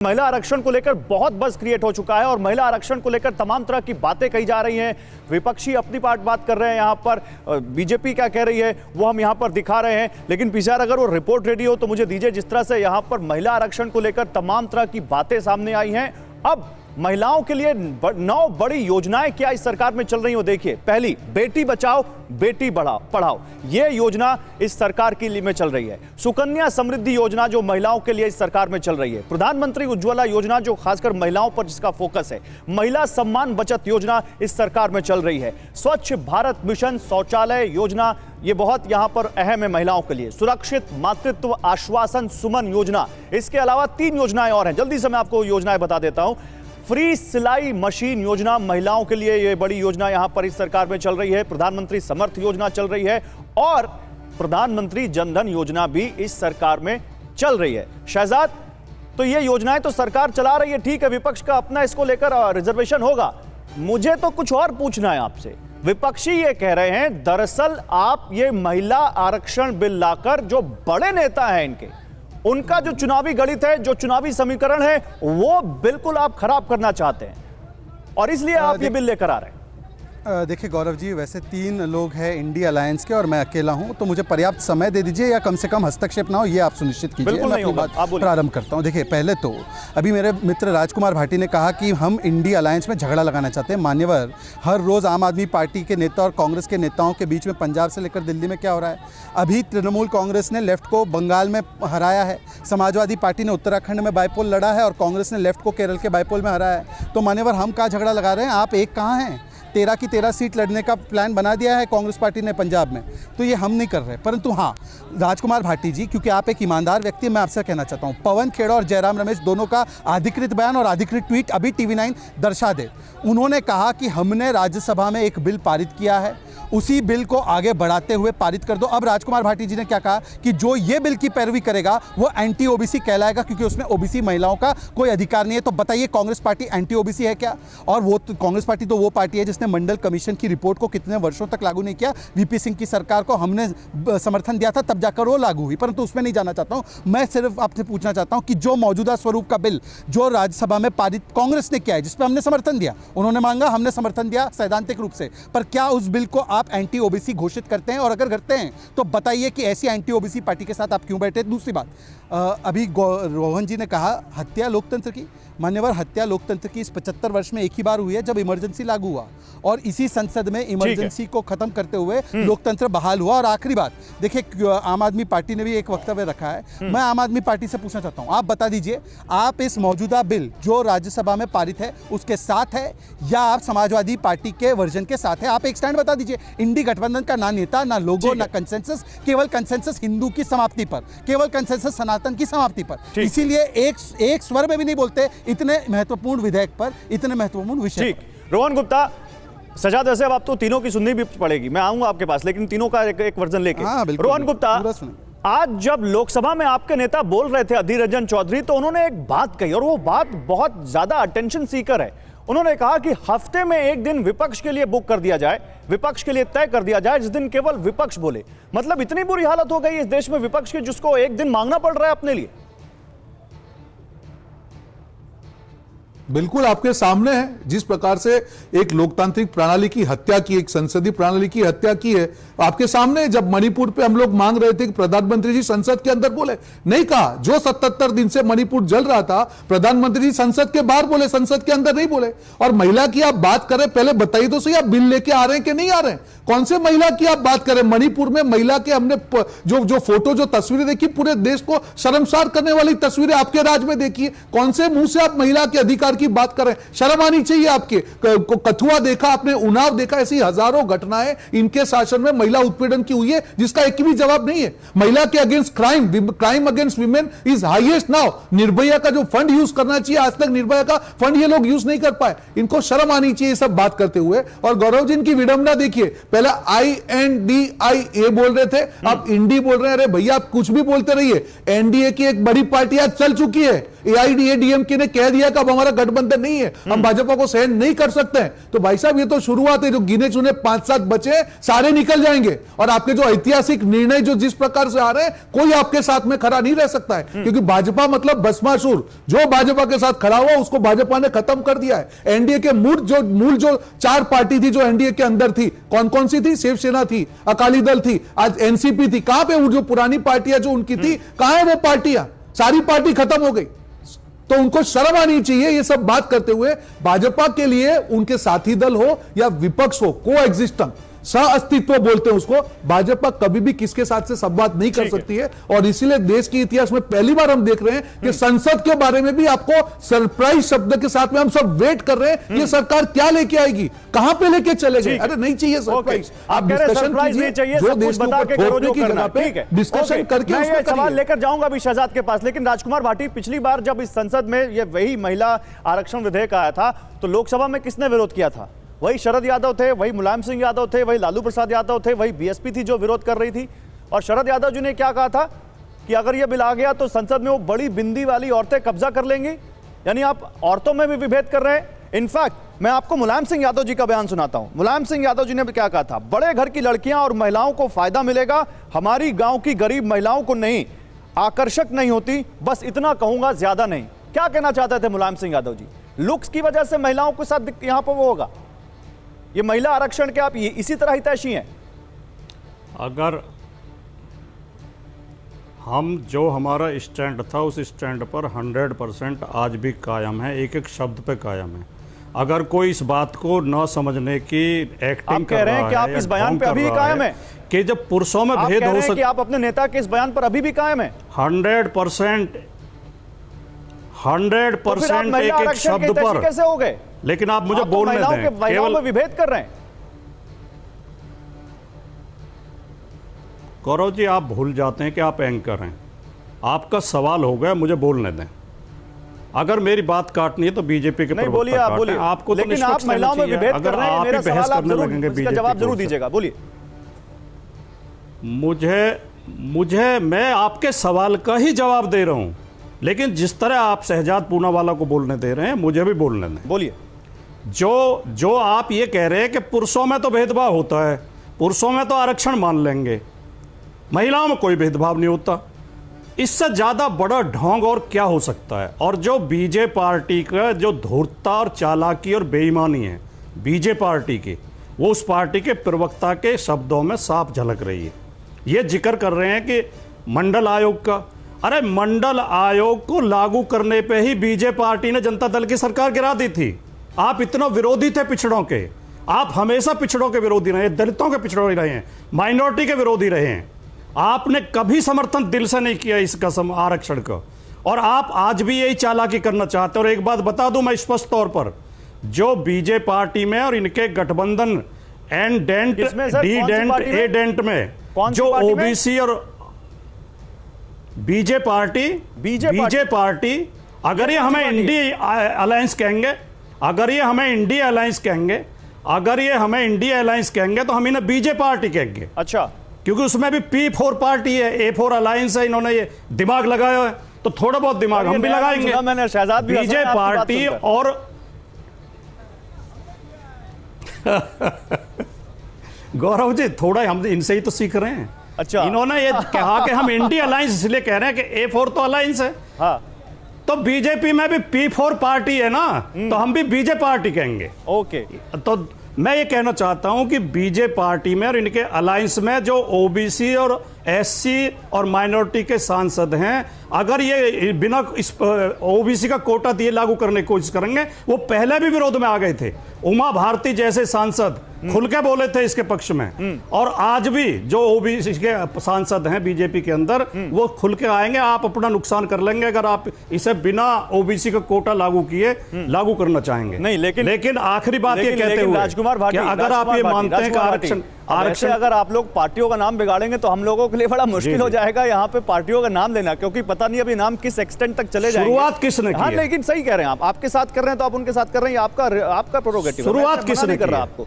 महिला आरक्षण को लेकर बहुत बज़ क्रिएट हो चुका है और महिला आरक्षण को लेकर तमाम तरह की बातें कही जा रही हैं। विपक्षी अपनी बात कर रहे हैं, यहाँ पर बीजेपी क्या कह रही है वो हम यहाँ पर दिखा रहे हैं। लेकिन पीछे अगर वो रिपोर्ट रेडी हो तो मुझे दीजिए, जिस तरह से यहाँ पर महिला आरक्षण को लेकर तमाम तरह की बातें सामने आई हैं, अब महिलाओं के लिए 9 बड़ी योजनाएं क्या इस सरकार में चल रही हो। देखिए, पहली, बेटी बचाओ बेटी पढ़ाओ, ये योजना इस सरकार के लिए में चल रही है। सुकन्या समृद्धि योजना जो महिलाओं के लिए इस सरकार में चल रही है। प्रधानमंत्री उज्ज्वला योजना जो खासकर महिलाओं पर जिसका फोकस है। महिला सम्मान बचत योजना इस सरकार में चल रही है। स्वच्छ भारत मिशन शौचालय योजना ये बहुत यहां पर अहम है महिलाओं के लिए। सुरक्षित मातृत्व आश्वासन सुमन योजना, इसके अलावा 3 योजनाएं और हैं, जल्दी से मैं आपको योजनाएं बता देता हूं। फ्री सिलाई मशीन योजना महिलाओं के लिए, ये बड़ी योजना यहां पर इस सरकार में चल रही है। प्रधानमंत्री समर्थ योजना चल रही है और प्रधानमंत्री जनधन योजना भी इस सरकार में चल रही है। शहजाद, तो ये योजनाएं तो सरकार चला रही है, ठीक है, विपक्ष का अपना इसको लेकर रिजर्वेशन होगा। मुझे तो कुछ और पूछना है आपसे। विपक्षी ये कह रहे हैं दरअसल आप ये महिला आरक्षण बिल लाकर जो बड़े नेता हैं इनके, उनका जो चुनावी गणित है, जो चुनावी समीकरण है, वो बिल्कुल आप खराब करना चाहते हैं और इसलिए आप ये बिल लेकर आ रहे हैं। देखिए गौरव जी, वैसे 3 लोग हैं इंडिया अलायंस के और मैं अकेला हूं, तो मुझे पर्याप्त समय दे दीजिए या कम से कम हस्तक्षेप ना हो, ये आप सुनिश्चित कीजिए। मैं अपनी बात प्रारंभ करता हूं। देखिए, पहले तो अभी मेरे मित्र राजकुमार भाटी ने कहा कि हम इंडिया अलायंस में झगड़ा लगाना चाहते हैं। मान्यवर, हर रोज़ आम आदमी पार्टी के नेता और कांग्रेस के नेताओं के बीच में पंजाब से लेकर दिल्ली में क्या हो रहा है। अभी तृणमूल कांग्रेस ने लेफ्ट को बंगाल में हराया है, समाजवादी पार्टी ने उत्तराखंड में बाईपोल लड़ा है और कांग्रेस ने लेफ्ट को केरल के बाईपोल में हराया है। तो मान्यवर, हम कहाँ झगड़ा लगा रहे हैं, आप एक कहाँ हैं। 13 की 13 सीट लड़ने का प्लान बना दिया है कांग्रेस पार्टी ने पंजाब में, तो ये हम नहीं कर रहे। परंतु हाँ, राजकुमार भाटी जी, क्योंकि आप एक ईमानदार व्यक्ति, मैं आपसे कहना चाहता हूँ, पवन खेड़ा और जयराम रमेश दोनों का अधिकृत बयान और अधिकृत ट्वीट अभी TV9 दर्शा दे। उन्होंने कहा कि हमने राज्यसभा में एक बिल पारित किया है, उसी बिल को आगे बढ़ाते हुए पारित कर दो। अब राजकुमार भाटी जी ने क्या कहा कि जो ये बिल की पैरवी करेगा वो एंटी ओबीसी कहलाएगा, क्योंकि उसमें ओबीसी महिलाओं का कोई अधिकार नहीं है। तो बताइए, कांग्रेस पार्टी एंटी ओबीसी है क्या? और वो कांग्रेस पार्टी तो वो पार्टी है जिसने मंडल कमीशन की रिपोर्ट को कितने वर्षों तक लागू नहीं किया। वीपी सिंह की सरकार को हमने समर्थन दिया था, तब जाकर वो लागू हुई। परंतु उसमें नहीं जाना चाहता हूँ। मैं सिर्फ आपसे पूछना चाहता हूँ कि जो मौजूदा स्वरूप का बिल जो राज्यसभा में पारित कांग्रेस ने किया है, जिसपे हमने समर्थन दिया, उन्होंने मांगा, हमने समर्थन दिया सैद्धांतिक रूप से, पर क्या उस बिल को आप एंटी ओबीसी घोषित करते हैं? और अगर करते हैं तो बताइए कि ऐसी एंटी ओबीसी पार्टी के साथ आप क्यों बैठे? दूसरी बात, अभी रोहन जी ने कहा हत्या लोकतंत्र की। मान्यवर, हत्या लोकतंत्र की इस 75 वर्ष में एक ही बार हुई है, जब इमरजेंसी लागू हुआ और इसी संसद में इमरजेंसी को खत्म करते हुए लोकतंत्र बहाल हुआ। और आखिरी बात, देखिए, आम आदमी पार्टी ने भी एक वक्तव्य रखा है। मैं आम आदमी पार्टी से पूछना चाहता हूं, आप बता दीजिए, आप इस मौजूदा बिल जो राज्यसभा में पारित है उसके साथ है या आप समाजवादी पार्टी के वर्जन के साथ है? आप एक स्टैंड बता दीजिए। इंडी गठबंधन का ना नेता, ना लोगो, ना कंसेंसस, केवल कंसेंसस हिंदू की समाप्ति पर, केवल कंसेंसस सनातन की समाप्ति पर। इसीलिए एक स्वर में भी नहीं बोलते इतने महत्वपूर्ण विधेयक पर, इतने महत्वपूर्ण विषय। ठीक, रोहन गुप्ता, सजाद, वैसे अब आप तो तीनों की सुननी भी पड़ेगी, मैं आऊंगा आपके पास, लेकिन तीनों का एक वर्जन लेके। रोहन गुप्ता, आज जब लोकसभा में आपके नेता बोल रहे थे अधीर रंजन चौधरी, तो उन्होंने एक बात कही और वो बात बहुत ज्यादा अटेंशन सीकर है। उन्होंने कहा कि हफ्ते में एक दिन विपक्ष के लिए बुक कर दिया जाए, विपक्ष के लिए तय कर दिया जाए, जिस दिन केवल विपक्ष बोले। मतलब इतनी बुरी हालत हो गई इस देश में विपक्ष की, जिसको एक दिन मांगना पड़ रहा है अपने लिए। बिल्कुल आपके सामने है, जिस प्रकार से एक लोकतांत्रिक प्रणाली की हत्या की, एक संसदीय प्रणाली की हत्या की है, आपके सामने। जब मणिपुर पे हम लोग मांग रहे थे कि प्रधानमंत्री जी संसद के अंदर बोले, नहीं कहा। जो 77 दिन से मणिपुर जल रहा था, प्रधानमंत्री जी संसद के बाहर बोले, संसद के अंदर नहीं बोले। और महिला की आप बात करें, पहले बताइए तो सही, आप बिल लेके आ रहे हैं कि नहीं आ रहे हैं? कौन से महिला की आप बात करें? मणिपुर में महिला के हमने जो फोटो, जो तस्वीरें देखी, पूरे देश को शर्मसार करने वाली तस्वीरें आपके राज्य में देखी। कौन से मुंह से आप महिला के अधिकार की बात करें? शर्म आनी चाहिए आपके। कथुआ देखा आपने, उन्नाव देखा, ऐसी हजारों घटनाएं इनके शासन में महिला उत्पीड़न की हुई है, जिसका एक भी जवाब नहीं है। महिला के against crime against women is highest now. Nirbhaya का जो फंड यूज करना चाहिए, आज तक निर्भया का फंड ये लोग यूज नहीं कर पाए। इनको शर्म आनी चाहिए सब बात करते हुए। और गौरव जी, इनकी विडंबना देखिए, पहले INDIA बोल रहे थे, अब इंडी बोल रहे हैं। अरे भैया, आप कुछ भी बोलते रहिए, एनडीए की एक बड़ी पार्टी आज चल चुकी है। एआईडीएमके ने कह दिया कि अब हमारा गठबंधन नहीं है, हम भाजपा को सहन नहीं कर सकते हैं। तो भाई साहब ये तो शुरुआत है, जो गिने चुने 5-7 बचे सारे निकल जाएंगे और आपके जो ऐतिहासिक निर्णय जो जिस प्रकार से आ रहे हैं, कोई आपके साथ में खड़ा नहीं रह सकता है, क्योंकि भाजपा मतलब भस्मासुर, जो भाजपा के साथ खड़ा हुआ उसको भाजपा ने खत्म कर दिया है। एनडीए के मूल जो 4 पार्टी थी जो एनडीए के अंदर थी, कौन कौन सी थी? शिवसेना थी, अकाली दल थी, आज एनसीपी थी। कहां पे वो जो पुरानी पार्टियां जो उनकी थी, कहां है वो पार्टियां? सारी पार्टी खत्म हो गई। तो उनको शर्म आनी चाहिए ये सब बात करते हुए। भाजपा के लिए उनके साथी दल हो या विपक्ष हो, को एग्जिस्टेंस, सह अस्तित्व बोलते हैं उसको, भाजपा कभी भी किसके साथ से संवाद नहीं कर सकती है। और इसीलिए देश के इतिहास में पहली बार हम देख रहे हैं कि संसद के बारे में भी आपको सरप्राइज शब्द के साथ में हम सब वेट कर रहे हैं, ये सरकार क्या लेके आएगी, कहां पे लेके चलेगी। अरे नहीं चाहिए सरप्राइज, आप डिस्कशन कीजिए, जो देश को ठोकने की जगह पे डिस्कशन करके मैं ये सवाल लेकर जाऊंगा अभी शहजाद के पास। लेकिन राजकुमार भाटी, पिछली बार जब इस संसद में ये वही महिला आरक्षण विधेयक आया था तो लोकसभा में किसने विरोध किया था? वही शरद यादव थे, वही मुलायम सिंह यादव थे, वही लालू प्रसाद यादव थे, वही बीएसपी थी जो विरोध कर रही थी। और शरद यादव जी ने क्या कहा था कि अगर यह बिल आ गया तो संसद में वो बड़ी बिंदी वाली औरतें कब्जा कर लेंगी। यानी आप औरतों में भी विभेद कर रहे हैं। इनफैक्ट मैं आपको मुलायम सिंह यादव जी का बयान सुनाता हूं। मुलायम सिंह यादव जी ने भी क्या कहा था? बड़े घर की लड़कियां और महिलाओं को फायदा मिलेगा, हमारी गांव की गरीब महिलाओं को नहीं। आकर्षक नहीं होती, बस इतना कहूंगा, ज्यादा नहीं। क्या कहना चाहते थे मुलायम सिंह यादव जी? लुक्स की वजह से महिलाओं के साथ यहां पर वो होगा? ये महिला आरक्षण के आप इसी तरह हितैषी हैं? अगर हम जो हमारा स्टैंड था उस स्टैंड पर 100% आज भी कायम है, एक एक शब्द पे कायम है। अगर कोई इस बात को न समझने की एक्टिंग कर रहे हैं कि आप इस बयान पे अभी भी कायम है कि जब पुरुषों में भेद हो सकता, आप अपने नेता के इस बयान पर अभी भी कायम है? 100% एक एक शब्द पर। कैसे हो गए? लेकिन आप मुझे बोलने दें, केवल में विभेद कर रहे हैं। गौरव जी, आप भूल जाते हैं कि आप एंकर हैं। आपका सवाल हो गया, मुझे बोलने दें। अगर मेरी बात काटनी है तो बीजेपी के नहीं, बोलिए आप, बोलिए। आपको तो लेकिन आप महिलाओं में विभेद कर रहे हैं, मेरा सवाल आप जरूर जवाब जरूर दीजिएगा, बोलिए। मैं आपके सवाल का ही जवाब दे रहा हूं, लेकिन जिस तरह आप शहजाद पूनावाला को बोलने दे रहे हैं, मुझे भी बोलने दें। बोलिए। जो आप ये कह रहे हैं कि पुरुषों में तो भेदभाव होता है, पुरुषों में तो आरक्षण मान लेंगे, महिलाओं में कोई भेदभाव नहीं होता, इससे ज्यादा बड़ा ढोंग और क्या हो सकता है? और जो बीजेपी पार्टी का जो धूर्तता और चालाकी और बेईमानी है बीजेपी पार्टी की, वो उस पार्टी के प्रवक्ता के शब्दों में साफ झलक रही है। ये जिक्र कर रहे हैं कि मंडल आयोग का, अरे मंडल आयोग को लागू करने पे ही बीजेपी पार्टी ने जनता दल की सरकार गिरा दी थी। आप इतना विरोधी थे पिछड़ों के, आप हमेशा पिछड़ों के विरोधी रहे, दलितों के पिछड़ों रहे हैं, माइनॉरिटी के विरोधी रहे हैं। आपने कभी समर्थन दिल से नहीं किया इसका आरक्षण का, और आप आज भी यही चालाकी करना चाहते हैं। और एक बात बता दूं मैं स्पष्ट तौर पर, जो बीजेपी पार्टी में और इनके गठबंधन एन डेंट डी डेंट ए डेंट में जो ओबीसी और बीजेपी पार्टी अगर ये हमें इंडिया अलायंस कहेंगे, अगर ये हमें इंडिया अलायंस कहेंगे तो हम इन्हें बीजेपी पार्टी कहेंगे। अच्छा, क्योंकि उसमें भी P4 पार्टी है, A4 अलायंस है, इन्होंने ये दिमाग लगाया है, तो थोड़ा बहुत दिमाग हम भी लगाएंगे। मैंने शहजाद भी बीजेपी पार्टी और गौरव जी, थोड़ा हम इनसे ही तो सीख रहे हैं। अच्छा, इन्होंने ये कहा कि हम इंडिया अलायंस इसलिए कह रहे हैं कि A4 तो अलायंस है। हाँ, तो बीजेपी में भी P4 पार्टी है ना, तो हम भी बीजेपी पार्टी कहेंगे। ओके, तो मैं ये कहना चाहता हूं कि बीजेपी पार्टी में और इनके अलायंस में जो ओबीसी और एससी और माइनॉरिटी के सांसद हैं, अगर ये बिना इस ओबीसी का कोटा दिए लागू करने की कोशिश करेंगे, वो पहले भी विरोध में आ गए थे। उमा भारती जैसे सांसद खुल के बोले थे इसके पक्ष में, और आज भी जो ओबीसी के सांसद हैं बीजेपी के अंदर, वो खुल के आएंगे। आप अपना नुकसान कर लेंगे अगर आप इसे बिना ओबीसी का कोटा लागू किए लागू करना चाहेंगे। नहीं, लेकिन आखिरी बात ये कहते हुए, राजकुमार भाटी, अगर आप ये मानते हैं कि आरक्षण अगर आप लोग पार्टियों का नाम बिगाड़ेंगे तो हम लोगों के लिए बड़ा मुश्किल हो जाएगा यहाँ पे पार्टियों का नाम लेना, क्योंकि पता नहीं अभी नाम किस एक्सटेंट तक चले जाएंगे। शुरुआत किसने की? हाँ, लेकिन सही कह रहे हैं आप, आपके साथ कर रहे हैं तो आप उनके साथ कर रहे हैं, आपका प्रोरोगेटिव। शुरुआत किसने कर रहा आपको,